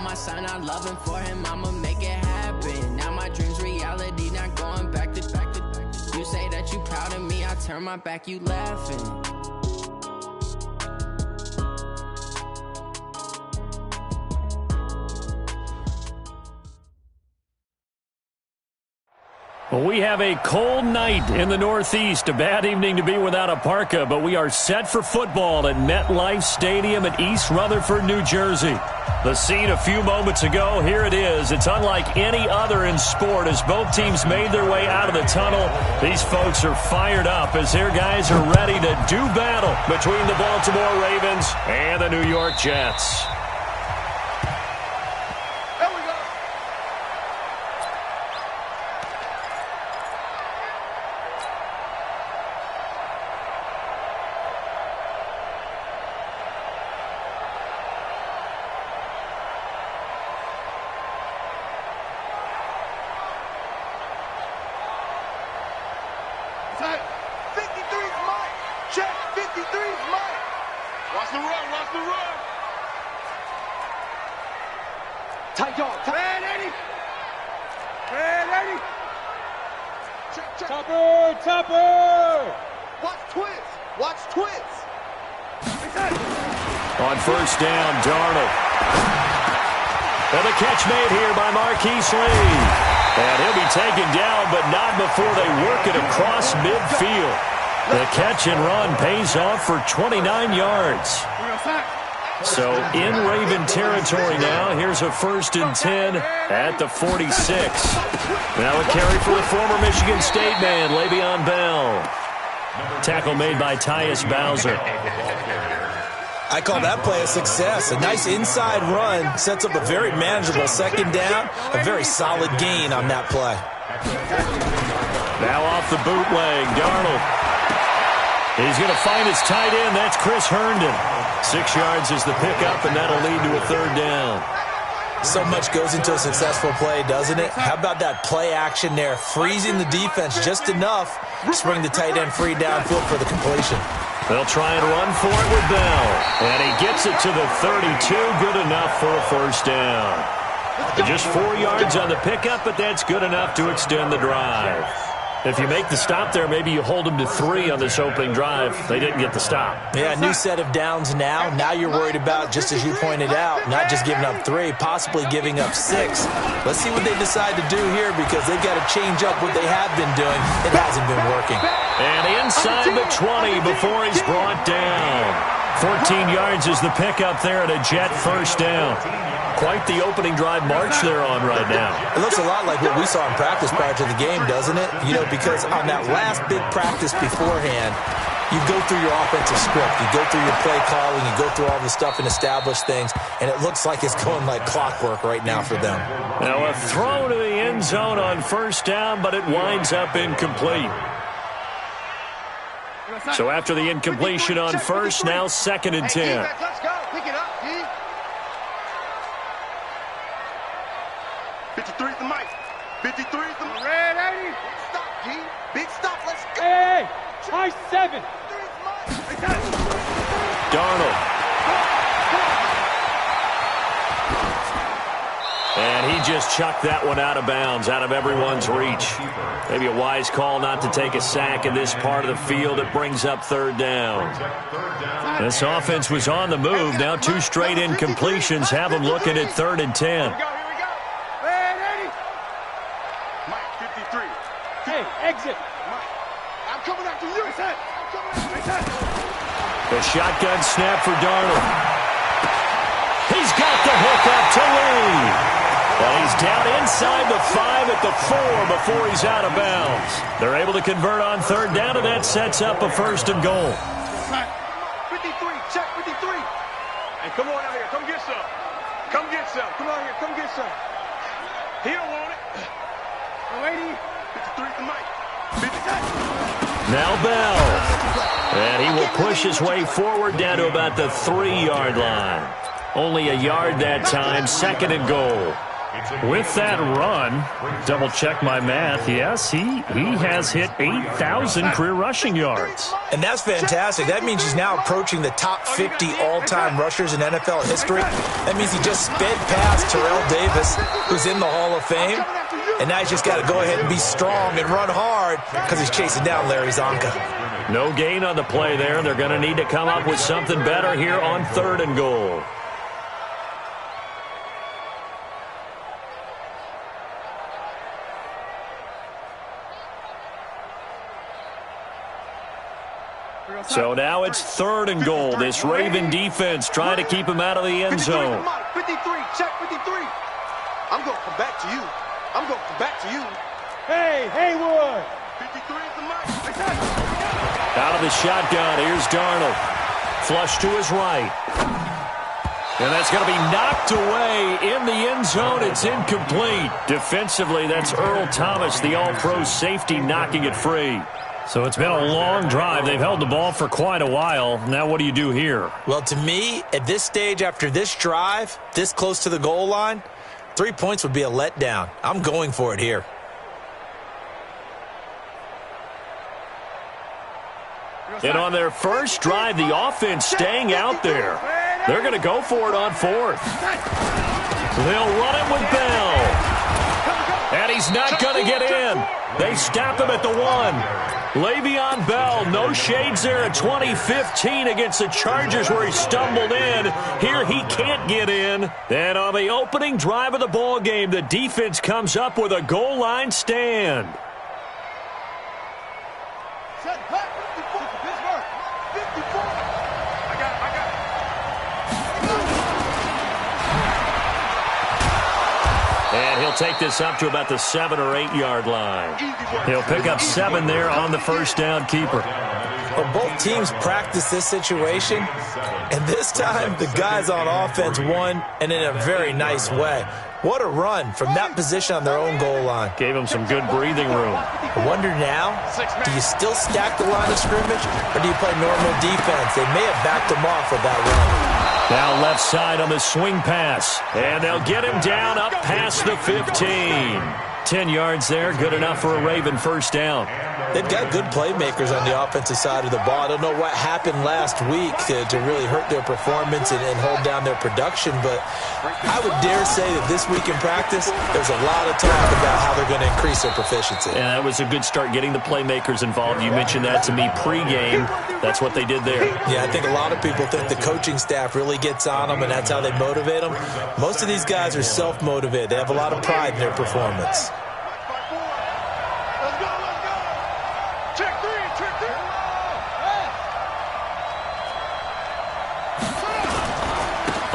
my son, I'm loving for him, I'ma make it happen. Now my dream's reality, not going back to. You say that you proud of me, I turn my back, you laughing. Well, we have a cold night in the Northeast. A bad evening to be without a parka, but we are set for football at MetLife Stadium in East Rutherford, New Jersey. The scene a few moments ago, here it is. It's unlike any other in sport as both teams made their way out of the tunnel. These folks are fired up as their guys are ready to do battle between the Baltimore Ravens and the New York Jets. On first down, Darnold. And the catch made here by Marquise Lee. And he'll be taken down, but not before they work it across midfield. The catch and run pays off for 29 yards. So in Raven territory now. Here's a 1st and 10 at the 46. Now a carry for the former Michigan State man, Le'Veon Bell. Tackle made by Tyus Bowser. I call that play a success. A nice inside run sets up a very manageable 2nd down. A very solid gain on that play. Now off the bootleg, Darnold. He's going to find his tight end. That's Chris Herndon. 6 yards is the pickup, and that'll lead to a 3rd down. So much goes into a successful play, doesn't it? How about that play action there? Freezing the defense just enough to bring the tight end free downfield for the completion. They'll try and run for it with Bell. And he gets it to the 32. Good enough for a 1st down. Just 4 yards on the pickup, but that's good enough to extend the drive. If you make the stop there, maybe you hold them to 3 on this opening drive. They didn't get the stop. Yeah, new set of downs now. Now you're worried about, just as you pointed out, not just giving up 3, possibly giving up 6. Let's see what they decide to do here because they've got to change up what they have been doing. It hasn't been working. And inside the 20 before he's brought down. 14 yards is the pickup there at a Jet 1st down. Quite the opening drive march they're on right now. It looks a lot like what we saw in practice prior to the game, doesn't it? You know, because on that last big practice beforehand, you go through your offensive script, you go through your play calling, you go through all the stuff and establish things, and it looks like it's going like clockwork right now for them. Now a throw to the end zone on 1st down, but it winds up incomplete. So after the incompletion on 1st, now 2nd and 10. Let's go. Pick it up, D. 53 is the mic. 53 is the mic. Ready? Stop, G. Big stop. Let's go. Hey, try 7. Darnold. And he just chucked that one out of bounds, out of everyone's reach. Maybe a wise call not to take a sack in this part of the field. It brings up 3rd down. This offense was on the move. Now 2 straight incompletions have them looking at 3rd and 10. Exit. I'm coming after you. The shotgun snap for Darnold. He's got the hook up to Lee. Well, he's down inside the 5 at the 4 before he's out of bounds. They're able to convert on 3rd down, and that sets up a 1st and goal. 53, check 53. Hey, come on out here. Come get some. Come get some. Come on here. Come get some. He don't want it. Lady. 53 the mic. 53. Now Bell. And he will push his way forward down to about the 3-yard line. Only a yard that time, 2nd and goal. With that run, double check my math, yes, he has hit 8,000 career rushing yards. And that's fantastic. That means he's now approaching the top 50 all-time rushers in NFL history. That means he just sped past Terrell Davis, who's in the Hall of Fame. And now he's just got to go ahead and be strong and run hard because he's chasing down Larry Zonka. No gain on the play there. They're going to need to come up with something better here on 3rd and goal. So now it's 3rd and goal. This Raven defense trying to keep him out of the end zone. 53, check 53. I'm going to come back to you. I'm going to come back to you. Hey, Haywood. 53 is the mark. Out of the shotgun, here's Darnold. Flush to his right. And that's going to be knocked away in the end zone. It's incomplete. Defensively, that's Earl Thomas, the all-pro safety, knocking it free. So it's been a long drive. They've held the ball for quite a while. Now what do you do here? Well, to me, at this stage, after this drive, this close to the goal line, 3 points would be a letdown. I'm going for it here. And on their first drive, the offense staying out there. They're going to go for it on 4th. They'll run it with Bell. And he's not going to get in. They stop him at the 1. Le'Veon Bell, no shades there in 2015 against the Chargers where he stumbled in. Here he can't get in. And on the opening drive of the ball game, the defense comes up with a goal line stand. And he'll take this up to about the 7 or 8 yard line. He'll pick up 7 there on the first down keeper. Well, both teams practice this situation, and this time the guys on offense won, and in a very nice way. What a run from that position on their own goal line. Gave them some good breathing room. I wonder now, do you still stack the line of scrimmage, or do you play normal defense? They may have backed them off with that run. Now left side on the swing pass. And they'll get him down up past the 15. 10 yards there, good enough for a Raven first down. They've got good playmakers on the offensive side of the ball. I don't know what happened last week to really hurt their performance and hold down their production, but I would dare say that this week in practice, there's a lot of talk about how they're going to increase their proficiency. And that was a good start, getting the playmakers involved. You mentioned that to me pregame. That's what they did there. Yeah, I think a lot of people think the coaching staff really gets on them, and that's how they motivate them. Most of these guys are self-motivated. They have a lot of pride in their performance.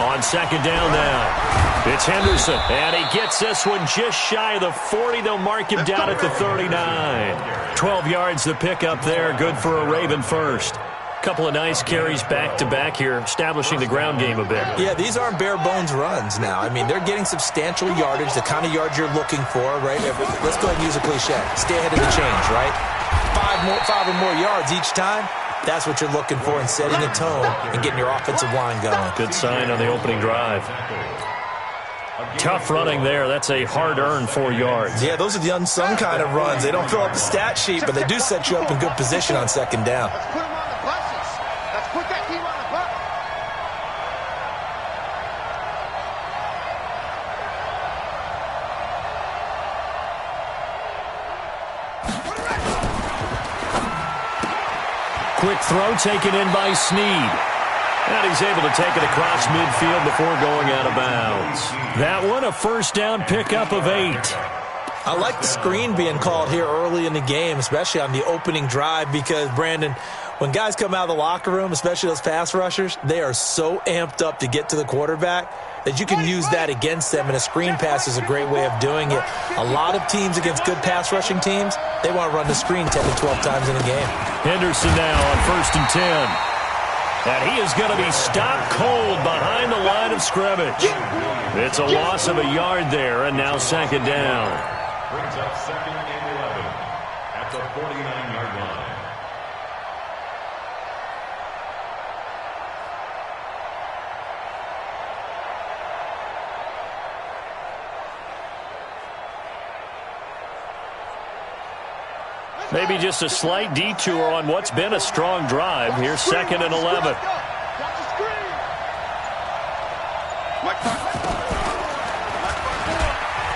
On second down now, it's Henderson, and he gets this one just shy of the 40. They'll mark him down at the 39. 12 yards the pickup there, good for a Raven first. Couple of nice carries back-to-back here, establishing the ground game a bit. Yeah, these aren't bare-bones runs now. I mean, they're getting substantial yardage, the kind of yards you're looking for, right? Let's go ahead and use a cliche. Stay ahead of the change, right? Five or more yards each time. That's what you're looking for in setting a tone and getting your offensive line going. Good sign on the opening drive. Tough running there. That's a hard-earned 4 yards. Yeah, those are the unsung kind of runs. They don't fill up the stat sheet, but they do set you up in good position on second down. Let's put that team on the bus. Quick throw taken in by Snead. And he's able to take it across midfield before going out of bounds. That one, a first down pickup of 8. I like the screen being called here early in the game, especially on the opening drive, because, Brandon, when guys come out of the locker room, especially those pass rushers, they are so amped up to get to the quarterback that you can use that against them, and a screen pass is a great way of doing it. A lot of teams against good pass rushing teams, they want to run the screen 10 to 12 times in a game. Henderson now on 1st and 10. And he is going to be stopped cold behind the line of scrimmage. It's a loss of a yard there, and now second down. Brings up second and 11 at the 49-yard line. Maybe just a slight detour on what's been a strong drive. Here's 2nd and 11.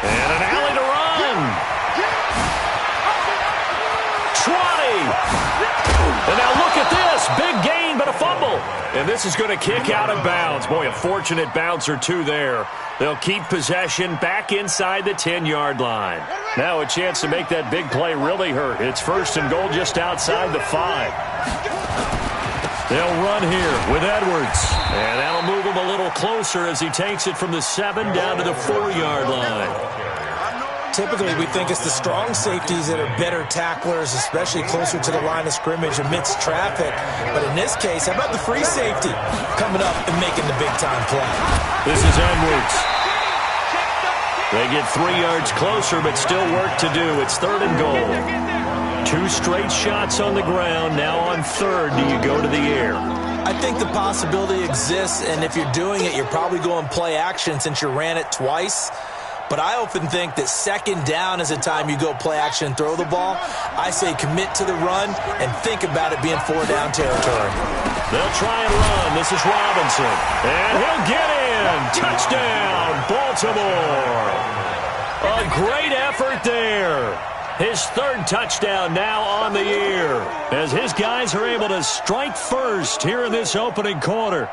And an alley to run. 20. And now look at this. Big gain, but a fumble. And this is going to kick out of bounds. Boy, a fortunate bounce or two there. They'll keep possession back inside the 10-yard line. Now a chance to make that big play really hurt. It's 1st and goal just outside the 5. They'll run here with Edwards. And that'll move him a little closer as he takes it from the 7 down to the 4-yard line. Typically, we think it's the strong safeties that are better tacklers, especially closer to the line of scrimmage amidst traffic. But in this case, how about the free safety coming up and making the big-time play? This is Edwards. They get 3 yards closer, but still work to do. It's 3rd and goal. 2 straight shots on the ground. Now on 3rd, do you go to the air? I think the possibility exists, and if you're doing it, you're probably going play action since you ran it twice. But I often think that 2nd down is the time you go play action and throw the ball. I say commit to the run and think about it being 4-down territory. They'll try and run. This is Robinson. And he'll get in. Touchdown, Baltimore. A great effort there. His 3rd touchdown now on the year as his guys are able to strike first here in this opening quarter.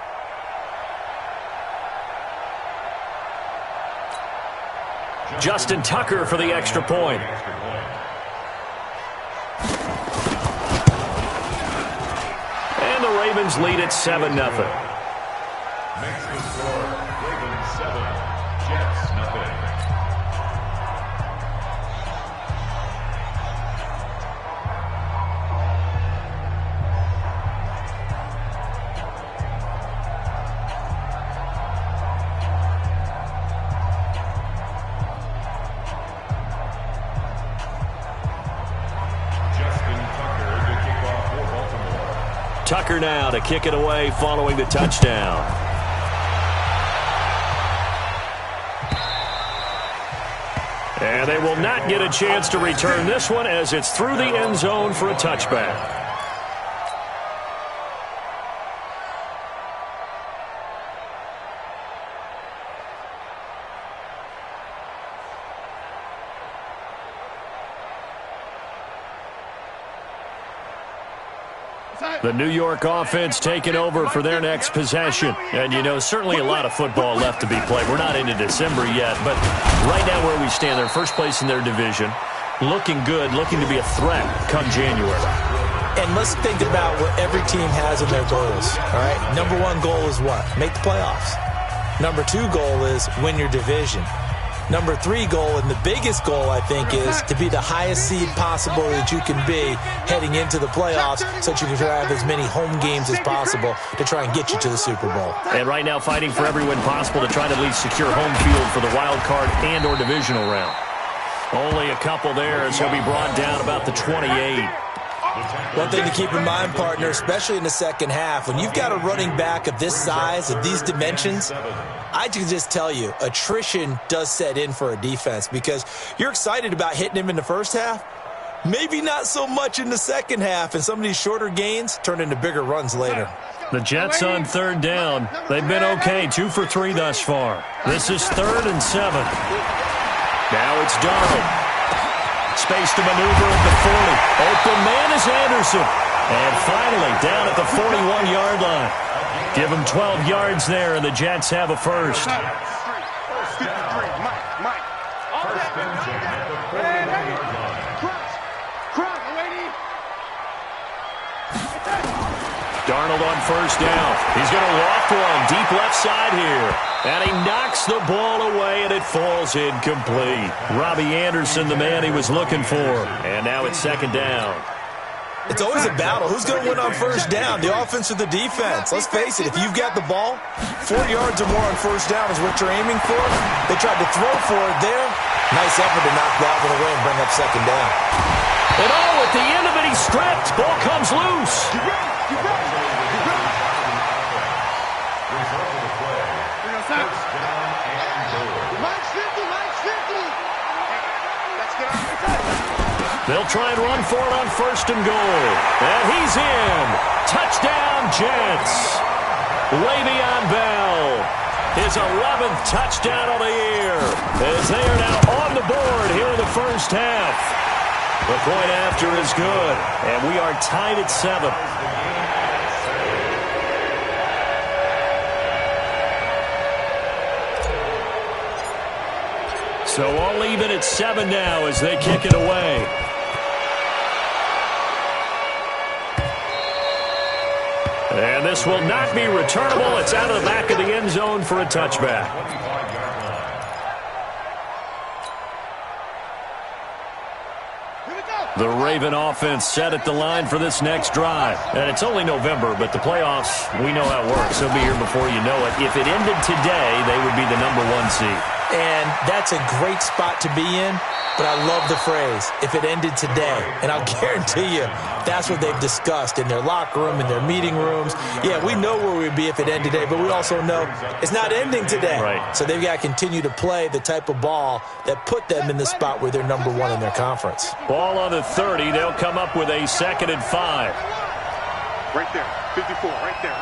Justin Tucker for the extra point. And the Ravens lead at 7-0. Makes the score Ravens 7, Jets nothing. Tucker now to kick it away following the touchdown. And they will not get a chance to return this one as it's through the end zone for a touchback. The New York offense taking over for their next possession. And, you know, certainly a lot of football left to be played. We're not into December yet, but right now where we stand, they're first place in their division. Looking good, looking to be a threat come January. And let's think about what every team has in their goals, all right? Number 1 goal is what? Make the playoffs. Number 2 goal is win your division. Number 3 goal, and the biggest goal, I think, is to be the highest seed possible that you can be heading into the playoffs so that you can have as many home games as possible to try and get you to the Super Bowl. And right now fighting for every win possible to try to at least secure home field for the wild card and or divisional round. Only a couple there as he'll be brought down about the 28. One thing to keep in mind, partner, especially in the second half, when you've got a running back of this size, of these dimensions, I can just tell you, attrition does set in for a defense because you're excited about hitting him in the first half. Maybe not so much in the second half, and some of these shorter gains turn into bigger runs later. The Jets on 3rd down. They've been okay, 2 for 3 thus far. This is 3rd and 7. Now it's Darnold. Space to maneuver at the 40. Open man is Anderson. And finally down at the 41-yard line. Give him 12 yards there, and the Jets have a first. Darnold on 1st down. He's going to loft one deep left side here. And he knocks the ball away, and it falls incomplete. Robbie Anderson, the man he was looking for. And now it's 2nd down. It's always a battle. Who's going to win on 1st down, the offense or the defense? Let's face it, if you've got the ball, 4 yards or more on 1st down is what you're aiming for. They tried to throw for it there. Nice effort to knock that one away and bring up 2nd down. And at the end of it, he's stripped. Ball comes loose. They'll try and run for it on 1st and goal. And he's in. Touchdown, Jets. Le'Veon Bell. His 11th touchdown of the year. As they are now on the board here in the first half. The point after is good. And we are tied at 7. So all even at 7 now as they kick it away. And this will not be returnable. It's out of the back of the end zone for a touchback. The Raven offense set at the line for this next drive. And it's only November, but the playoffs, we know how it works. They'll be here before you know it. If it ended today, they would be the #1 seed. And that's a great spot to be in, but I love the phrase, if it ended today. And I'll guarantee you, that's what they've discussed in their locker room, in their meeting rooms. Yeah, we know where we'd be if it ended today, but we also know it's not ending today. Right. So they've got to continue to play the type of ball that put them in the spot where they're #1 in their conference. Ball on the 30. They'll come up with a 2nd and 5. Right there, 54, right there.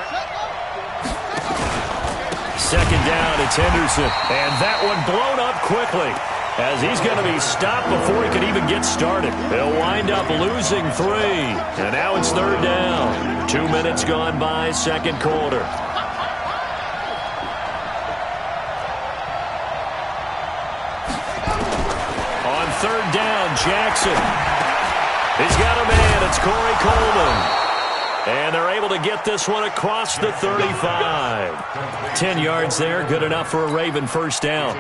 Second down, it's Henderson. And that one blown up quickly as he's going to be stopped before he could even get started. They'll wind up losing 3. And now it's 3rd down. 2 minutes gone by, 2nd quarter. On 3rd down, Jackson. He's got a man. It's Corey Coleman. And they're able to get this one across the 35. 10 yards there, good enough for a Raven first down.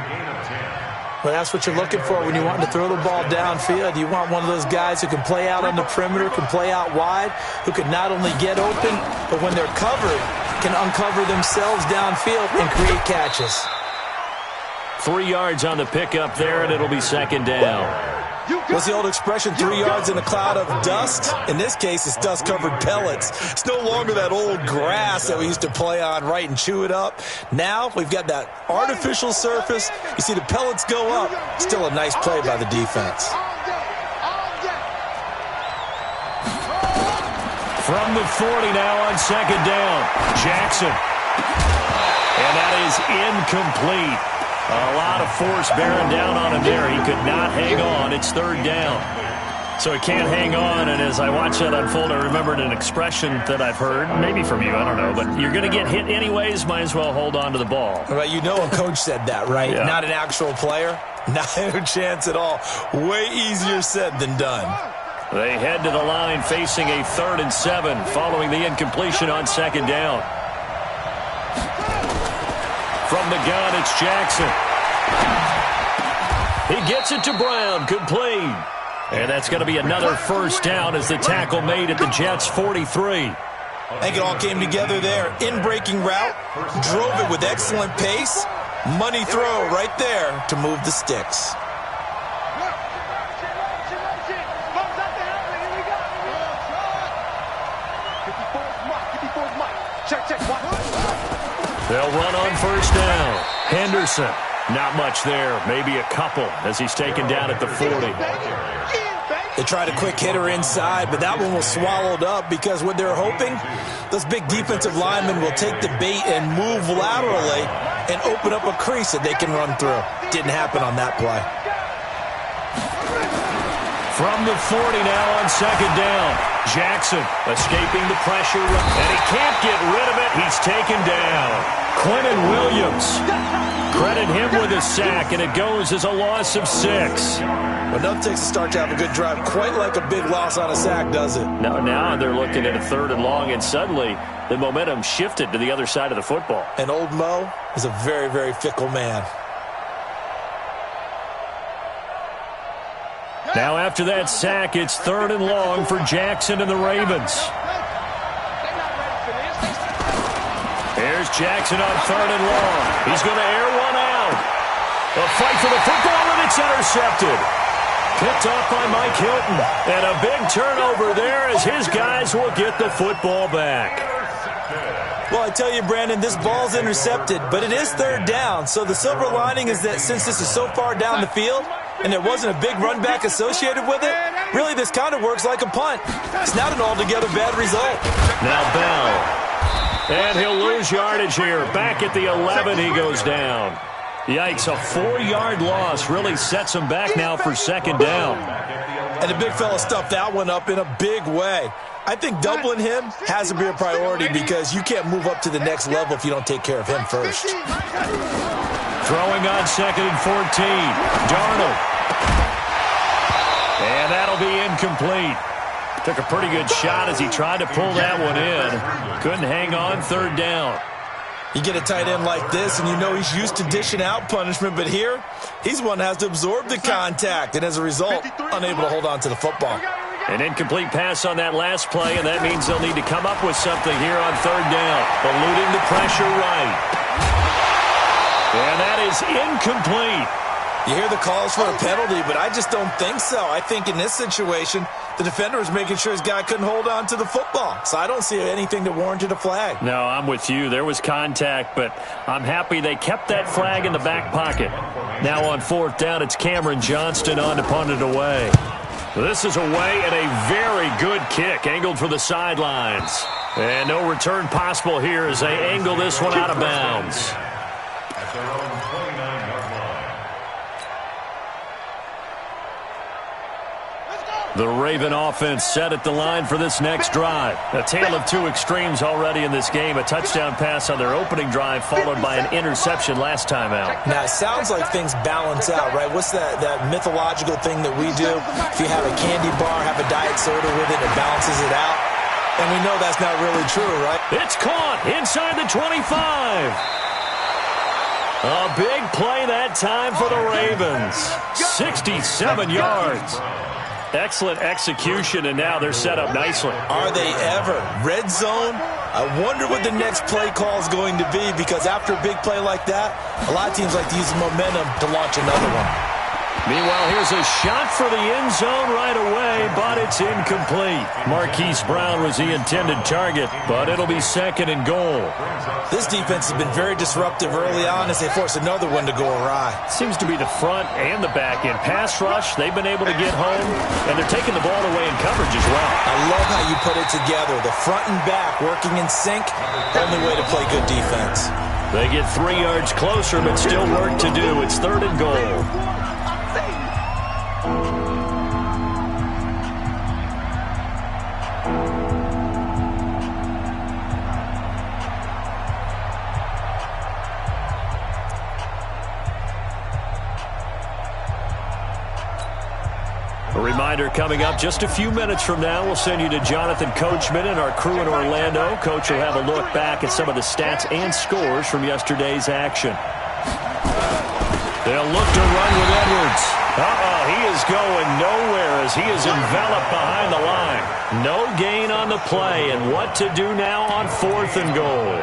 Well, that's what you're looking for when you want to throw the ball downfield. You want one of those guys who can play out on the perimeter, can play out wide, who can not only get open, but when they're covered, can uncover themselves downfield and create catches. 3 yards on the pickup there, and it'll be 2nd down. What's the old expression, 3 yards in a cloud of dust? In this case, it's dust-covered pellets. It's no longer that old grass that we used to play on, right, and chew it up. Now we've got that artificial surface. You see the pellets go up. Still a nice play by the defense. From the 40 now on 2nd down, Jackson. And that is incomplete. A lot of force bearing down on him there. He could not hang on. It's 3rd down. So he can't hang on, and as I watch that unfold, I remembered an expression that I've heard, maybe from you, I don't know, but you're going to get hit anyways, might as well hold on to the ball. Well, you know a coach said that, right? Yeah. Not an actual player. Not a chance at all. Way easier said than done. They head to the line facing a 3rd and 7 following the incompletion on 2nd down. From the gun, it's Jackson. He gets it to Brown, complete. And that's going to be another first down as the tackle made at the Jets' 43. I think it all came together there. In-breaking route, drove it with excellent pace. Money throw right there to move the sticks. They'll run on first down. Henderson, not much there, maybe a couple as he's taken down at the 40. They tried a quick hitter inside, but that one was swallowed up because what they're hoping, those big defensive linemen will take the bait and move laterally and open up a crease that they can run through. Didn't happen on that play. From the 40 now on 2nd down. Jackson escaping the pressure, and he can't get rid of it. He's taken down. Quentin Williams. Credit him with a sack, and it goes as a loss of 6. Well, enough takes a start to have a good drive. Quite like a big loss on a sack, does it? Now they're looking at a 3rd and long, and suddenly the momentum shifted to the other side of the football. And old Mo is a very, very fickle man. Now after that sack, it's 3rd and long for Jackson and the Ravens. Here's Jackson on 3rd and long. He's going to air one out. A fight for the football, and it's intercepted. Picked off by Mike Hilton. And a big turnover there as his guys will get the football back. Well, I tell you, Brandon, this ball's intercepted, but it is 3rd down. So the silver lining is that since this is so far down the field and there wasn't a big run back associated with it, Really, this kind of works like a punt. It's not an altogether bad result. Now Bell. And he'll lose yardage here. Back at the 11, he goes down. Yikes, a 4-yard loss really sets him back now for second down. And the big fella stuffed that one up in a big way. I think doubling him has to be a priority because you can't move up to the next level if you don't take care of him first. Throwing on 2nd and 14. Darnold. And that'll be incomplete. Took a pretty good shot as he tried to pull that one in. Couldn't hang on, 3rd down. You get a tight end like this, and you know he's used to dishing out punishment, but here, he's one that has to absorb the contact, and as a result, unable to hold on to the football. An incomplete pass on that last play, and that means they'll need to come up with something here on 3rd down. Eluding the pressure right. And that is incomplete. You hear the calls for a penalty, but I just don't think so. I think in this situation, the defender was making sure his guy couldn't hold on to the football. So I don't see anything that warranted a flag. No, I'm with you. There was contact, but I'm happy they kept that flag in the back pocket. Now on 4th down, it's Cameron Johnston on to punt it away. This is away and a very good kick, angled for the sidelines. And no return possible here as they angle this one out of bounds. At their own 29-yard line. The Raven offense set at the line for this next drive. A tale of two extremes already in this game. A touchdown pass on their opening drive followed by an interception last time out. Now, it sounds like things balance out, right? What's that mythological thing that we do? If you have a candy bar, have a diet soda with it, it balances it out. And we know that's not really true, right? It's caught inside the 25. A big play that time for the Ravens. 67 yards. Excellent execution, and now they're set up nicely. Are they ever? Red zone? I wonder what the next play call is going to be, because after a big play like that, a lot of teams like to use the momentum to launch another one. Meanwhile, here's a shot for the end zone right away, but it's incomplete. Marquise Brown was the intended target, but it'll be 2nd and goal. This defense has been very disruptive early on as they force another one to go awry. Seems to be the front and the back end. Pass rush, they've been able to get home, and they're taking the ball away in coverage as well. I love how you put it together. The front and back working in sync, only way to play good defense. They get 3 yards closer, but still work to do. It's 3rd and goal. A reminder coming up just a few minutes from now, we'll send you to Jonathan Coachman and our crew in Orlando. Coach will have a look back at some of the stats and scores from yesterday's action. They'll look to run with Edwards. He is going nowhere as he is enveloped behind the line. No gain on the play, and what to do now on 4th and goal.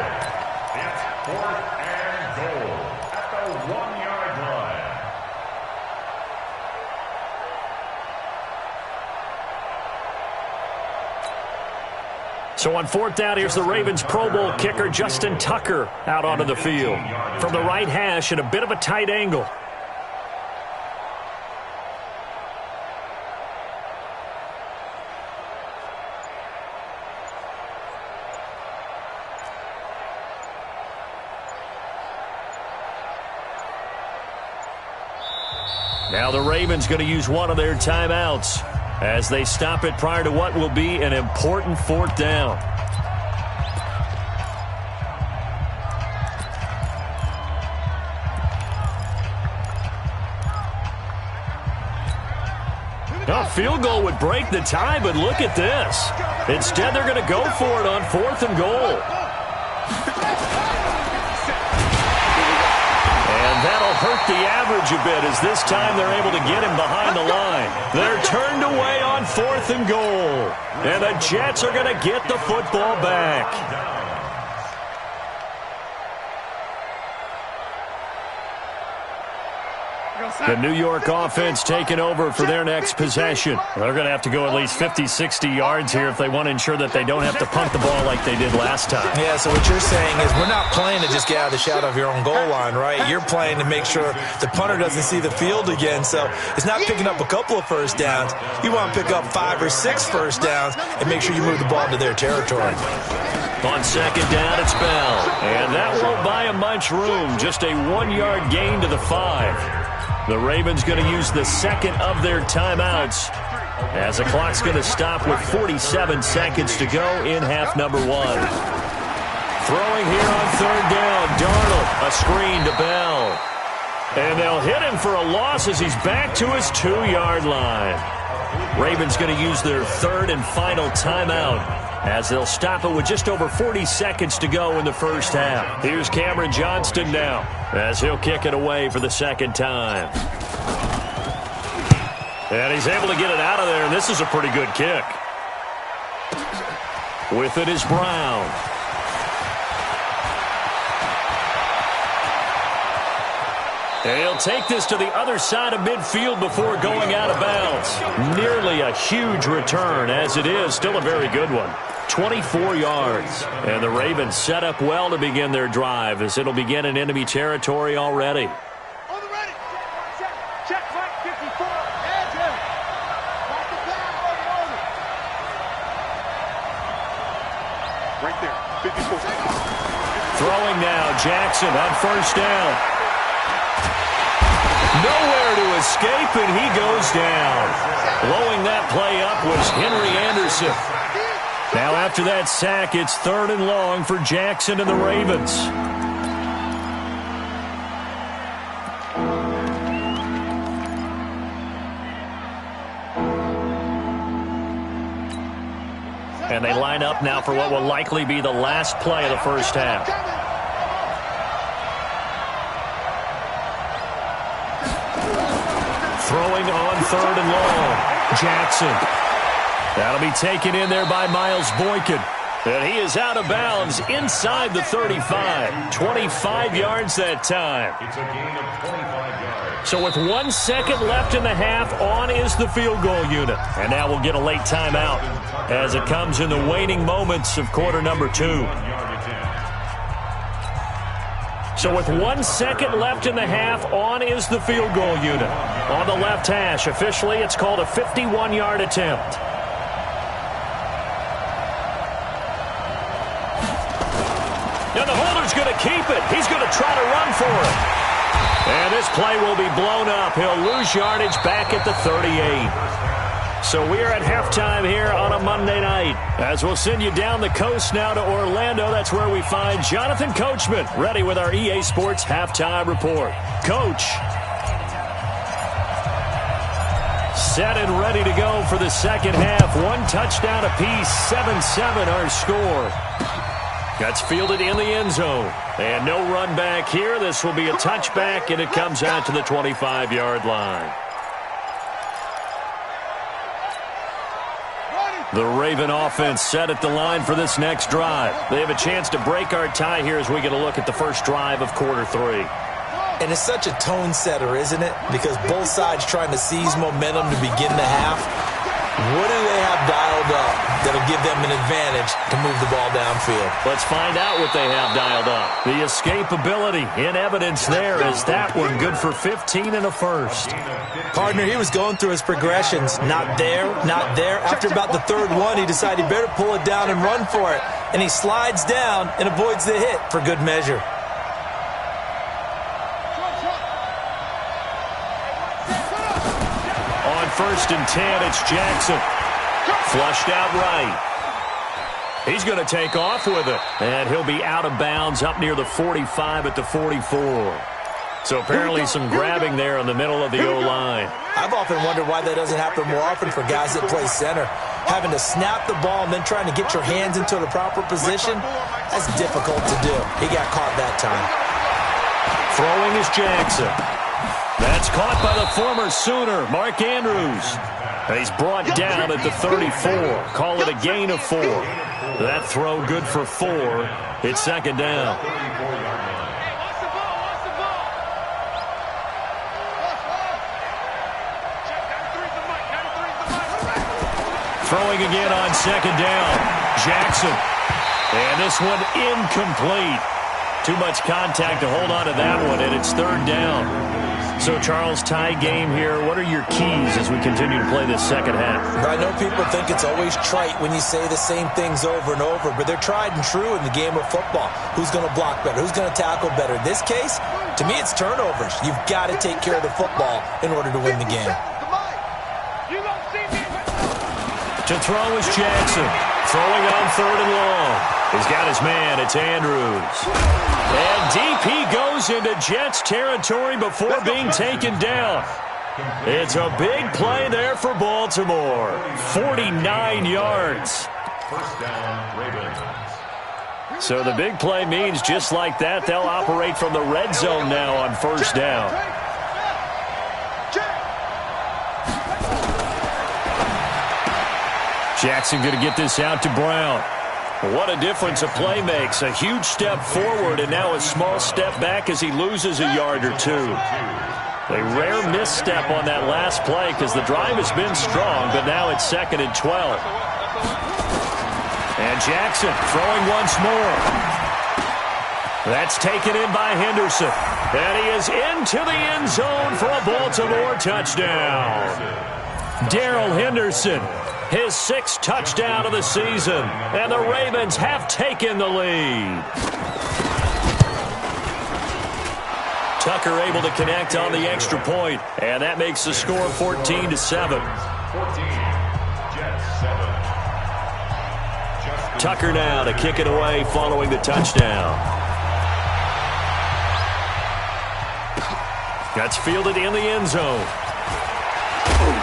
It's 4th and goal at the 1-yard line. So on 4th down, here's the Ravens Pro Bowl kicker Justin Tucker out onto the field. From the right hash at a bit of a tight angle. Now the Ravens going to use one of their timeouts as they stop it prior to what will be an important 4th down. A field goal would break the tie, but look at this. Instead, they're going to go for it on 4th and goal. That'll hurt the average a bit as this time they're able to get him behind the line. They're turned away on 4th and goal. And the Jets are going to get the football back. The New York offense taking over for their next possession. They're going to have to go at least 50, 60 yards here if they want to ensure that they don't have to punt the ball like they did last time. Yeah, so what you're saying is we're not playing to just get out of the shadow of your own goal line, right? You're playing to make sure the punter doesn't see the field again. So it's not picking up a couple of first downs. You want to pick up 5 or 6 first downs and make sure you move the ball into their territory. On second down, it's Bell. And that won't buy him much room. Just a 1-yard gain to the 5. The Ravens going to use the second of their timeouts as the clock's going to stop with 47 seconds to go in half number 1. Throwing here on third down, Darnold. A screen to Bell. And they'll hit him for a loss as he's back to his 2-yard line. Ravens going to use their third and final timeout as they'll stop it with just over 40 seconds to go in the first half. Here's Cameron Johnston now as he'll kick it away for the second time. And he's able to get it out of there, and this is a pretty good kick. With it is Brown. And he'll take this to the other side of midfield before going out of bounds. Nearly a huge return, as it is still a very good one. 24 yards. And the Ravens set up well to begin their drive as it'll begin in enemy territory already. On the ready. Check, Mike, 54. Right there, 54. Throwing now, Jackson on first down. Nowhere to escape, and he goes down. Blowing that play up was Henry Anderson. Now after that sack, it's third and long for Jackson and the Ravens. And they line up now for what will likely be the last play of the first half. Throwing on third and long. Jackson. That'll be taken in there by Miles Boykin. And he is out of bounds inside the 35. 25 yards that time. It's a gain of 25 yards. So with 1 second left in the half, on is the field goal unit. And now we'll get a late timeout as it comes in the waning moments of quarter number 2. So with 1 second left in the half, on is the field goal unit. On the left hash, officially, it's called a 51-yard attempt. Now the holder's going to keep it. He's going to try to run for it. And this play will be blown up. He'll lose yardage back at the 38. So we are at halftime here on a Monday night. As we'll send you down the coast now to Orlando. That's where we find Jonathan Coachman, ready with our EA Sports Halftime Report. Coach. Set and ready to go for the second half. 1 touchdown apiece, 7-7 our score. That's fielded in the end zone. And no run back here. This will be a touchback, and it comes out to the 25-yard line. The Raven offense set at the line for this next drive. They have a chance to break our tie here as we get a look at the first drive of quarter 3. And it's such a tone setter, isn't it? Because both sides trying to seize momentum to begin the half. What do they have dialed up that'll give them an advantage to move the ball downfield? Let's find out what they have dialed up. The escapability in evidence there is that one good for 15 and a first. Partner, he was going through his progressions. Not there, not there. After about the third one, he decided he better pull it down and run for it. And he slides down and avoids the hit for good measure. First and 10, it's Jackson. Flushed out right. He's going to take off with it. And he'll be out of bounds up near the 45 at the 44. So apparently some grabbing there in the middle of the O-line. I've often wondered why that doesn't happen more often for guys that play center. Having to snap the ball and then trying to get your hands into the proper position, that's difficult to do. He got caught that time. Throwing is Jackson. That's caught by the former Sooner, Mark Andrews. He's brought down at the 34. Call it a gain of 4. That throw good for 4. It's second down. Throwing again on second down. Jackson. And this one incomplete. Too much contact to hold on to that one, and it's third down. So, Charles, tie game here. What are your keys as we continue to play this second half? I know people think it's always trite when you say the same things over and over, but they're tried and true in the game of football. Who's going to block better? Who's going to tackle better? In this case, to me, it's turnovers. You've got to take care of the football in order to win the game. To throw is Jackson. Throwing on third and long. He's got his man. It's Andrews. And deep he goes into Jets territory before being taken down. It's a big play there for Baltimore. 49 yards. First down, Ravens. So the big play means just like that, they'll operate from the red zone now on first down. Jackson going to get this out to Brown. What a difference a play makes. A huge step forward and now a small step back as he loses a yard or two. A rare misstep on that last play because the drive has been strong, but now it's 2nd and 12. And Jackson throwing once more. That's taken in by Henderson. And he is into the end zone for a Baltimore touchdown. Darrell Henderson, his 6th touchdown of the season. And the Ravens have taken the lead. Tucker able to connect on the extra point, and that makes the score 14-7. 14, Jets 7. Tucker now to kick it away following the touchdown. That's fielded in the end zone.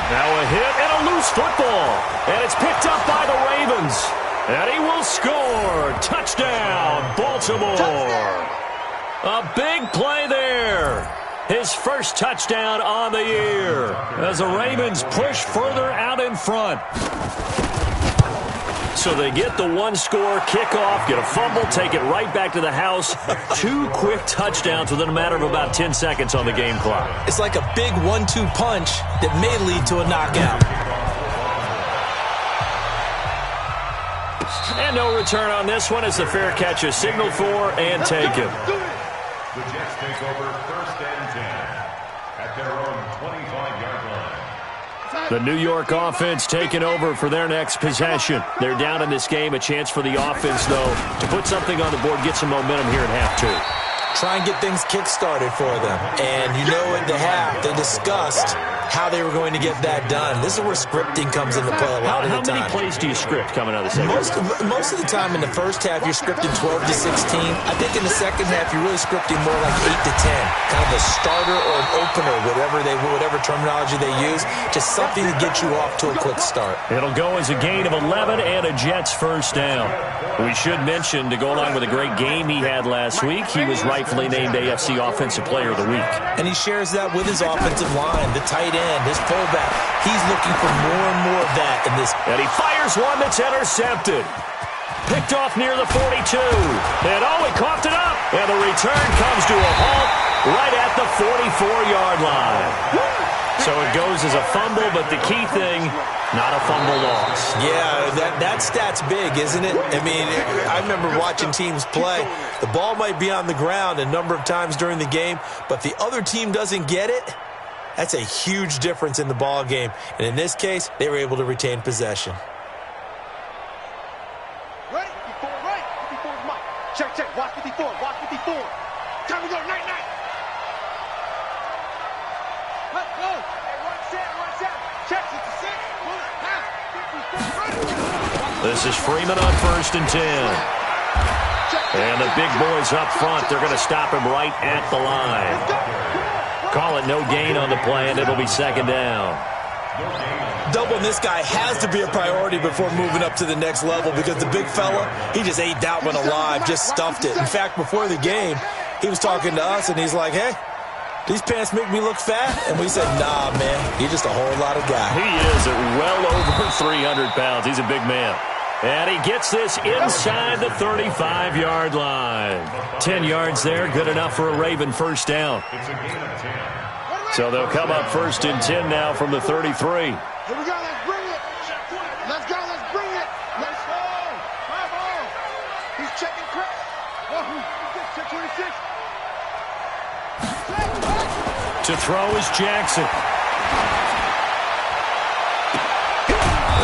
Now a hit and a loose football, and it's picked up by the Ravens, and he will score. Touchdown, Baltimore. A big play there. His first touchdown on the year as the Ravens push further out in front. So they get the one-score kickoff, get a fumble, take it right back to the house. 2 quick touchdowns within a matter of about 10 seconds on the game clock. It's like a big 1-2 punch that may lead to a knockout. And no return on this one as the fair catch is signaled for and taken. The Jets take over 1st and 10 at their own 25-yard line. The New York offense taking over for their next possession. They're down in this game. A chance for the offense, though, to put something on the board, get some momentum here at half 2. Try and get things kick-started for them. And you know at the half, they discussed how they were going to get that done. This is where scripting comes into play a lot of the time. How many plays do you script coming out of the second? Most of the time in the first half, you're scripting 12 to 16. I think in the second half, you're really scripting more like 8 to 10. Kind of a starter or an opener, whatever terminology they use. Just something to get you off to a quick start. It'll go as a gain of 11 and a Jets first down. We should mention, to go along with a great game he had last week, he was rightfully named AFC Offensive Player of the Week. And he shares that with his offensive line, the tight end, his fullback. He's looking for more and more of that in this. And he fires one that's intercepted. Picked off near the 42. And he coughed it up. And the return comes to a halt right at the 44-yard line. So it goes as a fumble, but the key thing, not a fumble loss. Yeah, that stat's big, isn't it? I mean, I remember watching teams play. The ball might be on the ground a number of times during the game, but the other team doesn't get it. That's a huge difference in the ball game. And in this case, they were able to retain possession. Ready? Before, right. Before is Mike. Check. Watch 54. Watch 54. Time to go. Night. Let's go. Hey, one set. Check it to 6. Half. 54. This is Freeman on 1st and 10. And the big boys up front, they're going to stop him right at the line. Call it no gain on the play, and it'll be 2nd down. Doubling this guy has to be a priority before moving up to the next level because the big fella, he just ate that one alive, just stuffed it. In fact, before the game, he was talking to us, and he's like, hey, these pants make me look fat? And we said, nah, man, you're just a whole lot of guy. He is at well over 300 pounds. He's a big man. And he gets this inside the 35-yard line. 10 yards there, good enough for a Raven first down. It's a gain of 10. So they'll come up 1st and 10 now from the 33. Here we go. Let's bring it. Let's go. To throw is Jackson.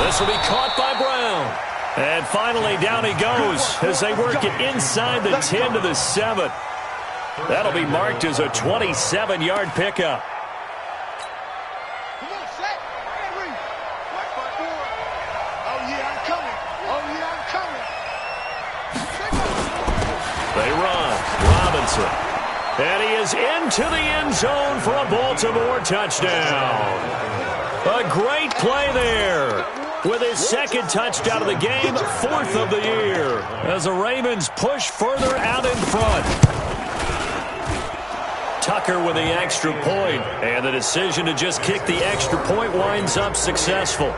This will be caught by Brown. And finally, down he goes as they work it inside the 10 to the 7. That'll be marked as a 27-yard pickup. Come on, set. Henry. Black by 4. Oh, yeah, I'm coming. Oh, yeah, I'm coming. They run. Robinson. And he is into the end zone for a Baltimore touchdown. A great play there. With his second touchdown of the game, 4th of the year. As the Ravens push further out in front. Tucker with the extra point. And the decision to just kick the extra point winds up successful.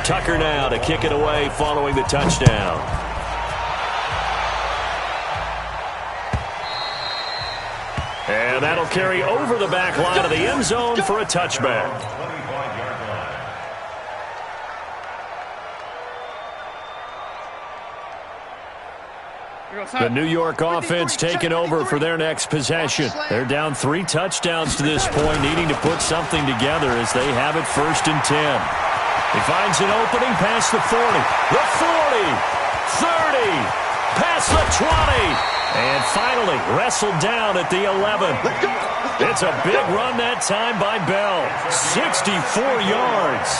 Tucker now to kick it away following the touchdown. And that'll carry over the back line of the end zone for a touchback. The New York offense taking over for their next possession. They're down 3 touchdowns to this point, needing to put something together as they have it 1st and 10. He finds an opening past the 40, the 40, 30, past the 20. And finally, wrestled down at the 11. It's a big run that time by Bell. 64 yards.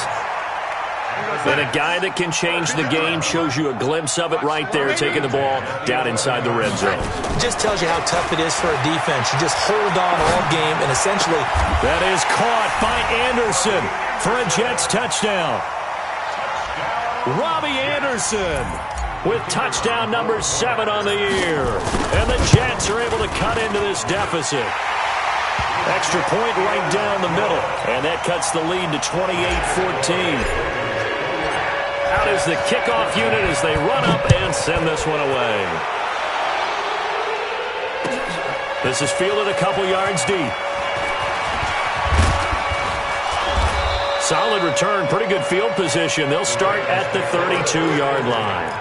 And a guy that can change the game shows you a glimpse of it right there, taking the ball down inside the red zone. It just tells you how tough it is for a defense. You just hold on all game, and essentially... That is caught by Anderson for a Jets touchdown. Robbie Anderson with touchdown number 7 on the year. And the Jets are able to cut into this deficit. Extra point right down the middle. And that cuts the lead to 28-14. Out is the kickoff unit as they run up and send this one away. This is fielded a couple yards deep. Solid return, pretty good field position. They'll start at the 32-yard line.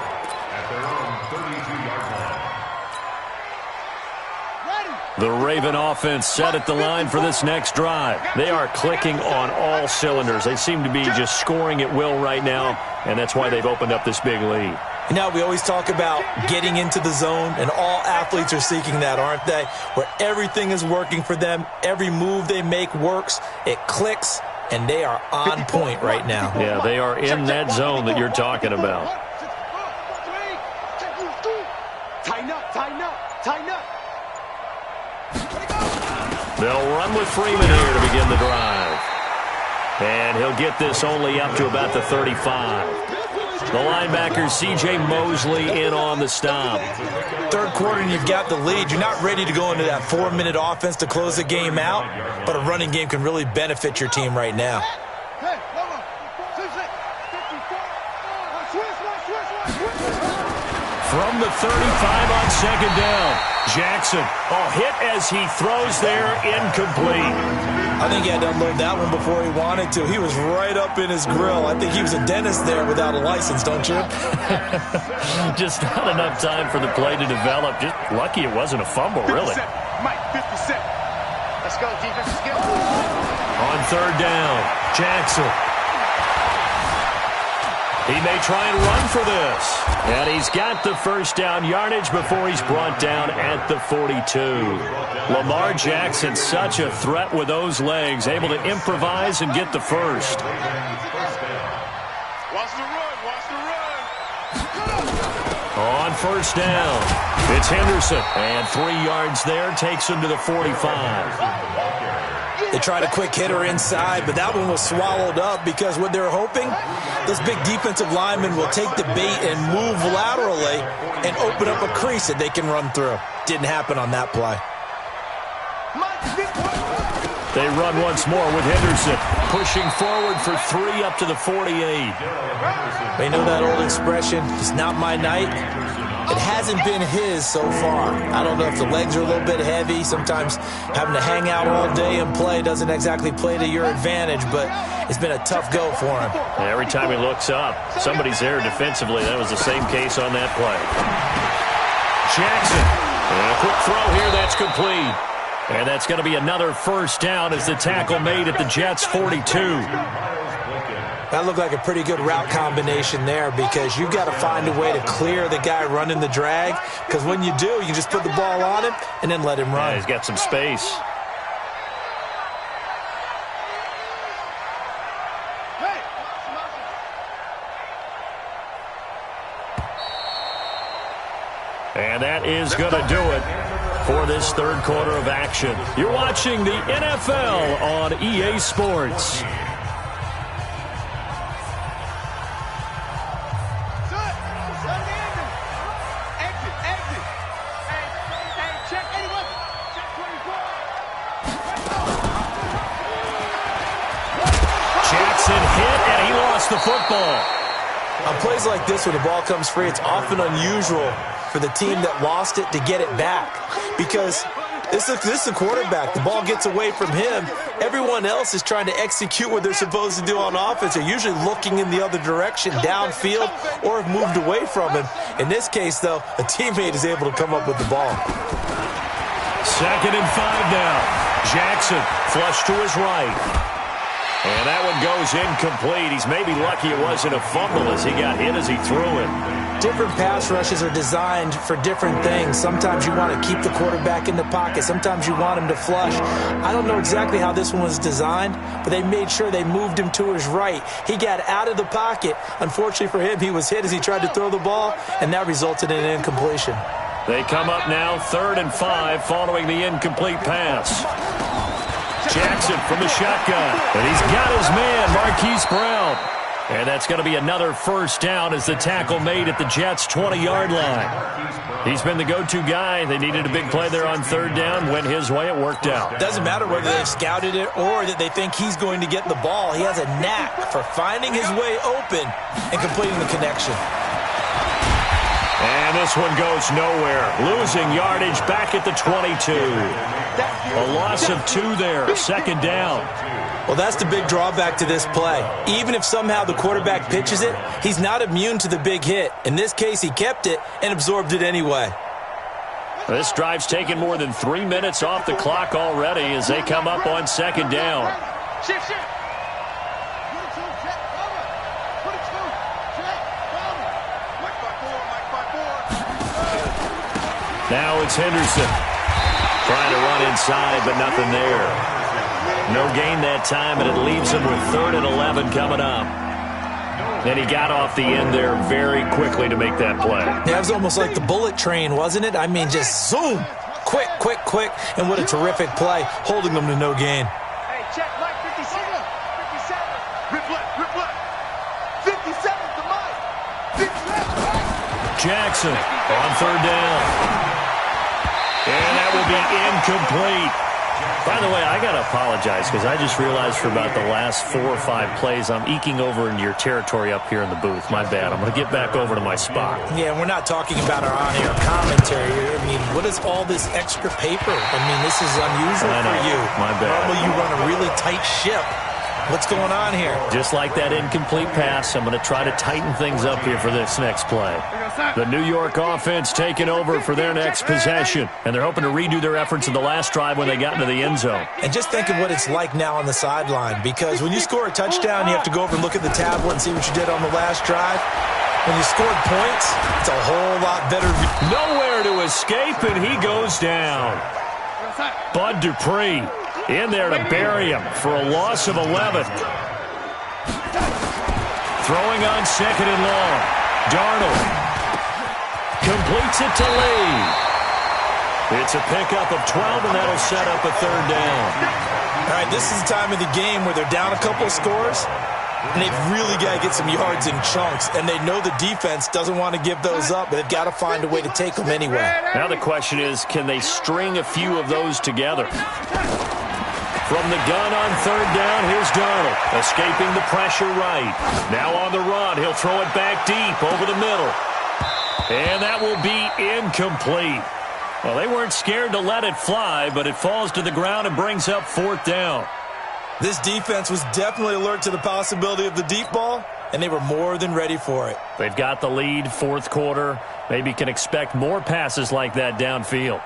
The Raven offense set at the line for this next drive. They are clicking on all cylinders. They seem to be just scoring at will right now, and that's why they've opened up this big lead. You know, we always talk about getting into the zone, and all athletes are seeking that, aren't they? Where everything is working for them. Every move they make works. It clicks, and they are on point right now. Yeah, they are in that zone that you're talking about. Tighten up, tighten up, tighten up. They'll run with Freeman here to begin the drive. And he'll get this only up to about the 35. The linebacker, C.J. Mosley, in on the stop. Third quarter and you've got the lead. You're not ready to go into that 4-minute offense to close the game out, but a running game can really benefit your team right now. From the 35 on second down, Jackson, a hit as he throws there, incomplete. I think he had to unload that one before he wanted to. He was right up in his grill. I think he was a dentist there without a license, don't you? Just not enough time for the play to develop. Just lucky it wasn't a fumble, really. Mike, 57. Let's go, defensive skill. On third down, Jackson. He may try and run for this. And he's got the first down yardage before he's brought down at the 42. Lamar Jackson, such a threat with those legs, able to improvise and get the first. Watch the run, watch the run. On first down, it's Henderson. And 3 yards there takes him to the 45. They tried a quick hitter inside, but that one was swallowed up because what they're hoping, those big defensive linemen will take the bait and move laterally and open up a crease that they can run through. Didn't happen on that play. They run once more with Henderson, pushing forward for 3 up to the 48. They know that old expression, it's not my night. It hasn't been his so far. I don't know if the legs are a little bit heavy. Sometimes having to hang out all day and play doesn't exactly play to your advantage, but it's been a tough go for him. Every time he looks up, somebody's there defensively. That was the same case on that play. Jackson And a quick throw here, that's complete. And that's going to be another first down as the tackle made at the Jets' 42. That looked like a pretty good route combination there because you've got to find a way to clear the guy running the drag, because when you do, you just put the ball on him and then let him run. Yeah, he's got some space. And that is going to do it for this third quarter of action. You're watching the NFL on EA Sports. Jackson hit, and he lost the football. On plays like this, when the ball comes free, it's often unusual for the team that lost it to get it back, because this is the quarterback. The ball gets away from him. Everyone else is trying to execute what they're supposed to do on offense. They're usually looking in the other direction, downfield, or have moved away from him. In this case, though, a teammate is able to come up with the ball. 2nd and 5 now. Jackson flush to his right. And that one goes incomplete. He's maybe lucky it wasn't a fumble as he got hit as he threw it. Different pass rushes are designed for different things. Sometimes you want to keep the quarterback in the pocket. Sometimes you want him to flush. I don't know exactly how this one was designed, but they made sure they moved him to his right. He got out of the pocket. Unfortunately for him, he was hit as he tried to throw the ball, and that resulted in an incompletion. They come up now 3rd and 5 following the incomplete pass. Jackson from the shotgun. And he's got his man, Marquise Brown. And that's going to be another first down as the tackle made at the Jets' 20-yard line. He's been the go-to guy. They needed a big play there on 3rd down. Went his way. It worked out. Doesn't matter whether they've scouted it or that they think he's going to get the ball. He has a knack for finding his way open and completing the connection. And this one goes nowhere. Losing yardage back at the 22. A loss of 2 there. 2nd down. Well, that's the big drawback to this play. Even if somehow the quarterback pitches it, he's not immune to the big hit. In this case, he kept it and absorbed it anyway. This drive's taken more than 3 minutes off the clock already as they come up on 2nd down. Now it's Henderson. Trying to run inside, but nothing there. No gain that time, and it leaves him with 3rd and 11 coming up. And he got off the end there very quickly to make that play. Yeah, it was almost like the bullet train, wasn't it? I mean, just zoom. Quick, quick, quick. And what a terrific play, holding them to no gain. Hey, check Mike 57. 57. Rip left. 57 to Mike. 57. Jackson on 3rd down. And that will be incomplete. By the way, I got to apologize because I just realized for about the last 4 or 5 plays, I'm eking over into your territory up here in the booth. My bad. I'm going to get back over to my spot. Yeah, we're not talking about our on-air commentary here. I mean, what is all this extra paper? I mean, this is unusual for you. My bad. Normally you run a really tight ship. What's going on here? Just like that incomplete pass, I'm going to try to tighten things up here for this next play. The New York offense taking over for their next possession, and they're hoping to redo their efforts in the last drive when they got into the end zone. And just think of what it's like now on the sideline, because when you score a touchdown, you have to go over and look at the tablet and see what you did on the last drive. When you scored points, it's a whole lot better. Nowhere to escape, and he goes down. Bud Dupree in there to bury him for a loss of 11. Throwing on 2nd and long. Darnold completes it to Lee. It's a pickup of 12, and that'll set up a 3rd down. All right, this is the time of the game where they're down a couple of scores, and they've really got to get some yards in chunks, and they know the defense doesn't want to give those up, but they've got to find a way to take them anyway. Now the question is, can they string a few of those together? From the gun on 3rd down, here's Darnold, escaping the pressure right. Now on the run, he'll throw it back deep over the middle. And that will be incomplete. Well, they weren't scared to let it fly, but it falls to the ground and brings up 4th down. This defense was definitely alert to the possibility of the deep ball, and they were more than ready for it. They've got the lead, fourth quarter. Maybe can expect more passes like that downfield.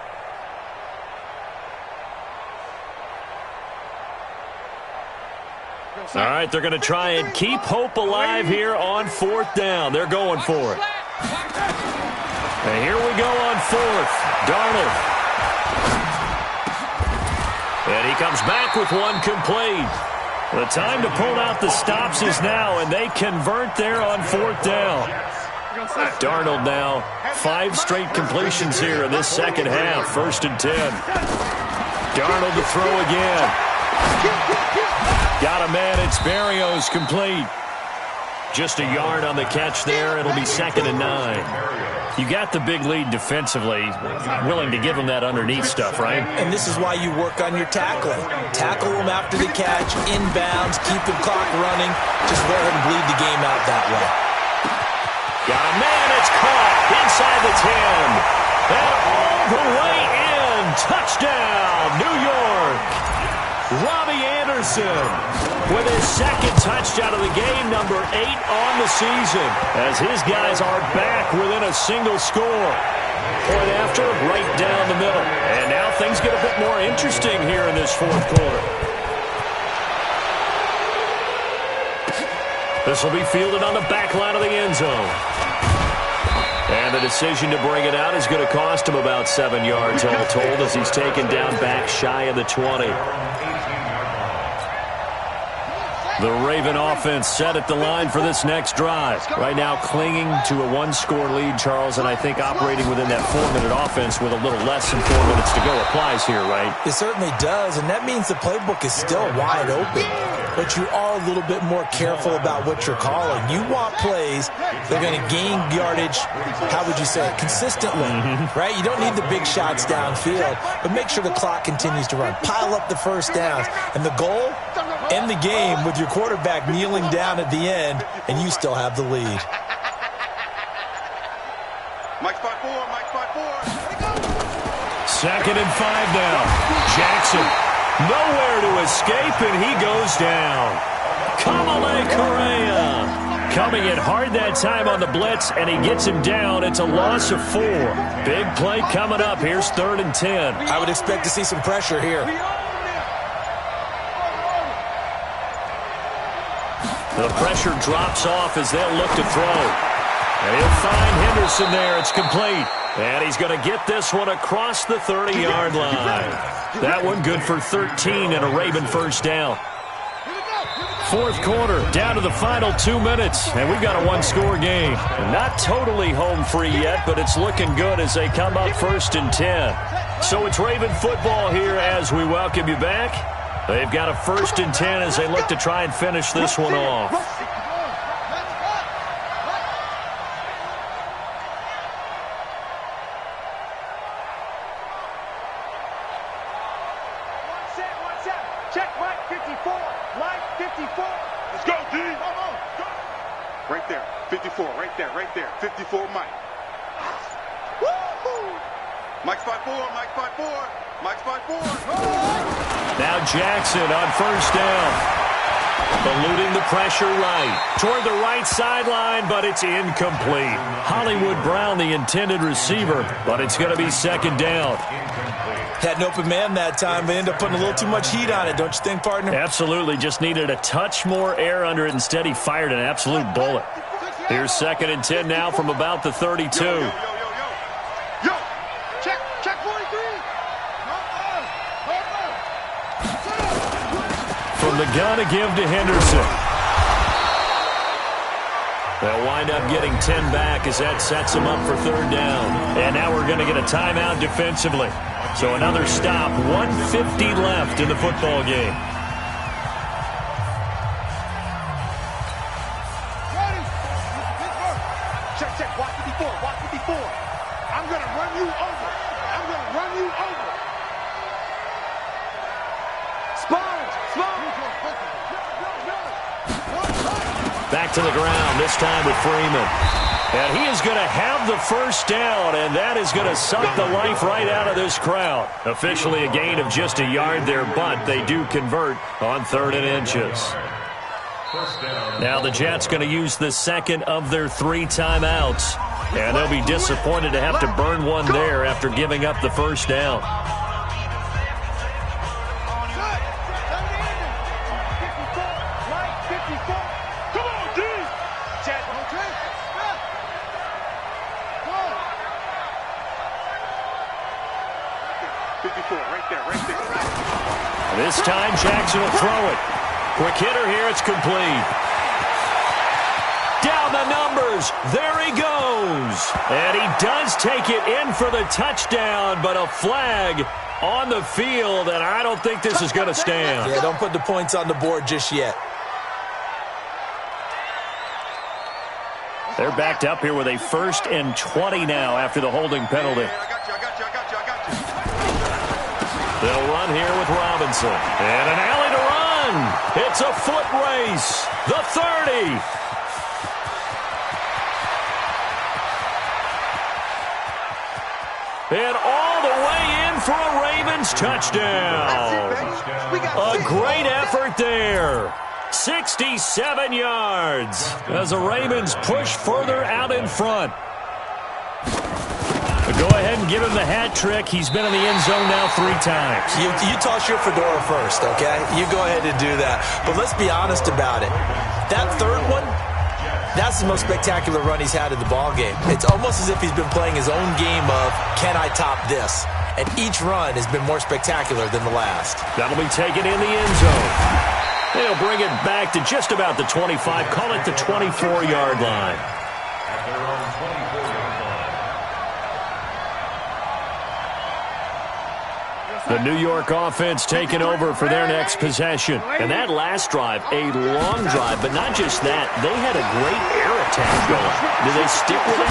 All right, they're going to try and keep hope alive here on fourth down. They're going for it. And here we go on fourth. Darnold. And he comes back with one complete. The time to pull out the stops is now, and they convert there on fourth down. Darnold now, 5 straight completions here in this second half. 1st and 10. Darnold to throw again. Got a man. It's Berrios complete. Just a yard on the catch there. It'll be 2nd and 9. You got the big lead defensively. Willing to give them that underneath stuff, right? And this is why you work on your tackling. Tackle them after the catch, inbounds, keep the clock running. Just let them bleed the game out that way. Got a man. It's caught inside the 10. And all the way in. Touchdown, New York. Robbie Anderson with his 2nd touchdown of the game, number 8 on the season, as his guys are back within a single score. Point after, right down the middle. And now things get a bit more interesting here in this fourth quarter. This will be fielded on the back line of the end zone. And the decision to bring it out is going to cost him about 7 yards all told, as he's taken down back shy of the 20. The Raven offense set at the line for this next drive. Right now clinging to a 1-score lead, Charles, and I think operating within that 4-minute offense with a little less than 4 minutes to go applies here, right? It certainly does, and that means the playbook is still wide open. But you are a little bit more careful about what you're calling. You want plays that are going to gain yardage, how would you say it, consistently, right? You don't need the big shots downfield, but make sure the clock continues to run. Pile up the first downs, and the goal, end the game with your quarterback kneeling down at the end, and you still have the lead. Mike's 5-4, Mike's 5-4. 2nd and 5 now. Jackson, nowhere to escape, and he goes down. Kamale Correa coming in hard that time on the blitz, and he gets him down. It's a loss of 4. Big play coming up. Here's 3rd and 10. I would expect to see some pressure here. The pressure drops off as they'll look to throw. And he'll find Henderson there. It's complete. And he's going to get this one across the 30-yard line. That one good for 13 and a Raven first down. Fourth quarter, down to the final 2 minutes, and we've got a 1-score game. Not totally home free yet, but it's looking good as they come up 1st and 10. So it's Raven football here as we welcome you back. They've got a 1st and 10 as they look to try and finish this one off. Check Mike 54. Mike 54. Let's go, D. Right there. 54. Right there. Right there. 54 Mike. Woo-hoo. Mike's 5-4. Mike's 5-4. Mike's 5-4. Now Jackson on first down. Eluding the pressure right. Toward the right sideline, but it's incomplete. Hollywood Brown, the intended receiver, but it's going to be 2nd down. Had an open man that time, but ended up putting a little too much heat on it, don't you think, partner? Absolutely. Just needed a touch more air under it. Instead, he fired an absolute bullet. Here's 2nd and 10 now from about the 32. Yo, check 43. From the gun to give to Henderson. They'll wind up getting 10 back as that sets them up for 3rd down. And now we're going to get a timeout defensively. So another stop, 1:50 left in the football game. Check, watch 54, watch 54. I'm going to run you over. I'm going to run you over. Sponge. Back to the ground, this time with Freeman. And he is going to have the first down, and that is going to suck the life right out of this crowd. Officially a gain of just a yard there, but they do convert on 3rd and inches. First down. Now the Jets going to use the second of their 3 timeouts. And they'll be disappointed to have to burn one there after giving up the first down. This time Jackson will throw it. Quick hitter here, it's complete. Down the numbers, there he goes. And he does take it in for the touchdown, but a flag on the field, and I don't think this is going to stand. Yeah, don't put the points on the board just yet. They're backed up here with a 1st and 20 now after the holding penalty. They'll run here with Robinson. And an alley to run. It's a foot race. The 30. And all the way in for a Ravens touchdown. A great effort there. 67 yards as the Ravens push further out in front. Go ahead and give him the hat trick. He's been in the end zone now 3 times. You toss your fedora first, okay? You go ahead and do that. But let's be honest about it. That third one, that's the most spectacular run he's had in the ballgame. It's almost as if he's been playing his own game of, can I top this? And each run has been more spectacular than the last. That'll be taken in the end zone. They'll bring it back to just about the 25. Call it the 24-yard line. At their own 24-yard line. The New York offense taking over for their next possession. And that last drive, a long drive, but not just that. They had a great air attack going. Do they stick with it?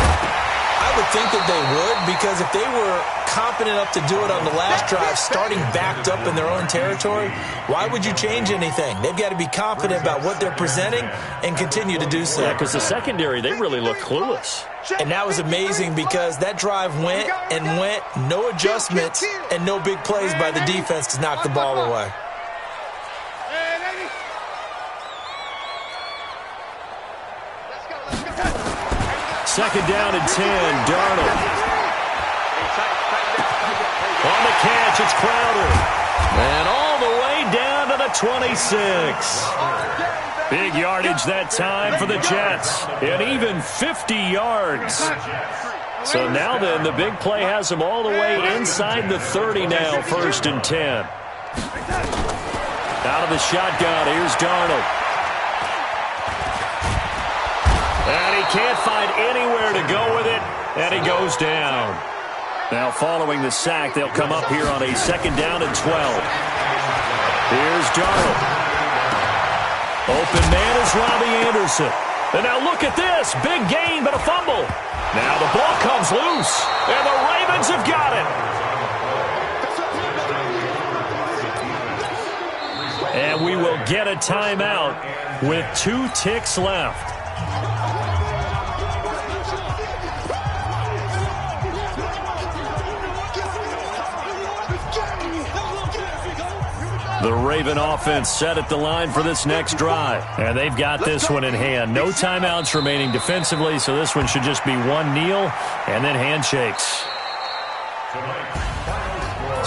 I would think that they would, because if they were competent enough to do it on the last drive, starting backed up in their own territory, why would you change anything? They've got to be confident about what they're presenting and continue to do so. Yeah, because the secondary, they really look clueless. And that was amazing because that drive went and went, no adjustments, and no big plays by the defense to knock the ball away. Second down and 10, Darnold. On the catch, it's Crowder. And all the way down to the 26. Big yardage that time for the Jets. And even 50 yards. So now then, the big play has them all the way inside the 30 now, 1st and 10. Out of the shotgun, here's Darnold. And he can't find anywhere to go with it, and he goes down. Now following the sack, they'll come up here on a 2nd down and 12. Here's Darnold. Open man is Robbie Anderson. And now look at this. Big gain, but a fumble. Now the ball comes loose, and the Ravens have got it. And we will get a timeout with 2 ticks left. The Raven offense set at the line for this next drive. And they've got this one in hand. No timeouts remaining defensively, so this one should just be one kneel and then handshakes.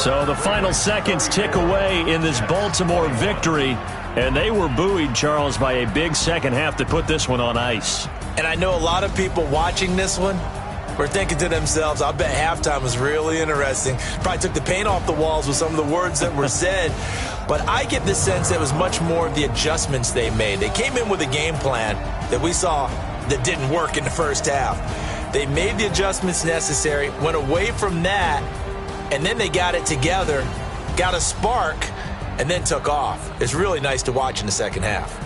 So the final seconds tick away in this Baltimore victory. And they were buoyed, Charles, by a big second half to put this one on ice. And I know a lot of people watching this one were thinking to themselves, I bet halftime was really interesting. Probably took the paint off the walls with some of the words that were said. But I get the sense that it was much more of the adjustments they made. They came in with a game plan that we saw that didn't work in the first half. They made the adjustments necessary, went away from that, and then they got it together, got a spark, and then took off. It's really nice to watch in the second half.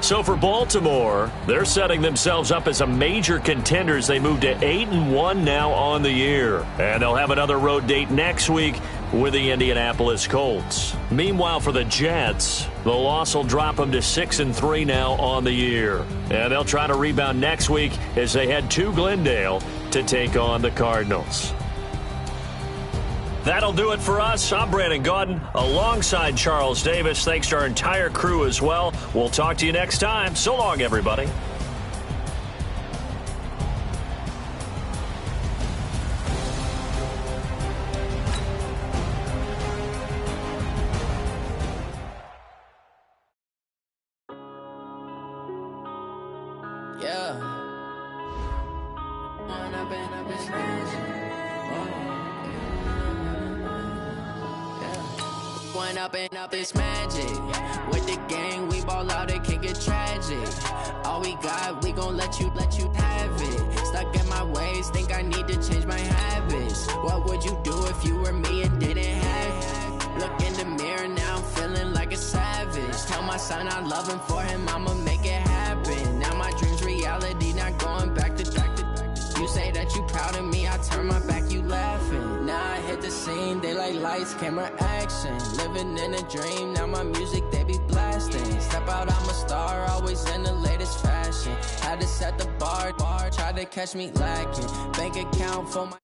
So for Baltimore, they're setting themselves up as a major contender as they move to 8-1 now on the year. And they'll have another road date next week with the Indianapolis Colts. Meanwhile, for the Jets, the loss will drop them to 6-3 now on the year. And they'll try to rebound next week as they head to Glendale to take on the Cardinals. That'll do it for us. I'm Brandon Gaudin alongside Charles Davis. Thanks to our entire crew as well. We'll talk to you next time. So long, everybody. Yeah. One up and up is magic. With the gang, we ball out, it can get tragic. All we got, we gon' let you have it. Stuck in my ways, think I need to change my habits. What would you do if you were me and didn't have it? Look in the mirror, now I'm feeling like a savage. Tell my son I love him, for him I'ma make it happen. Now my dream's reality, not going back to. You say that you proud of me, I turn my back, you laughing. Now I hit the scene, they like lights, camera, action. Living in a dream, now my music, they be blasting. Step out, I'm a star, always in the latest fashion. Had to set the bar, try to catch me lacking. Bank account for my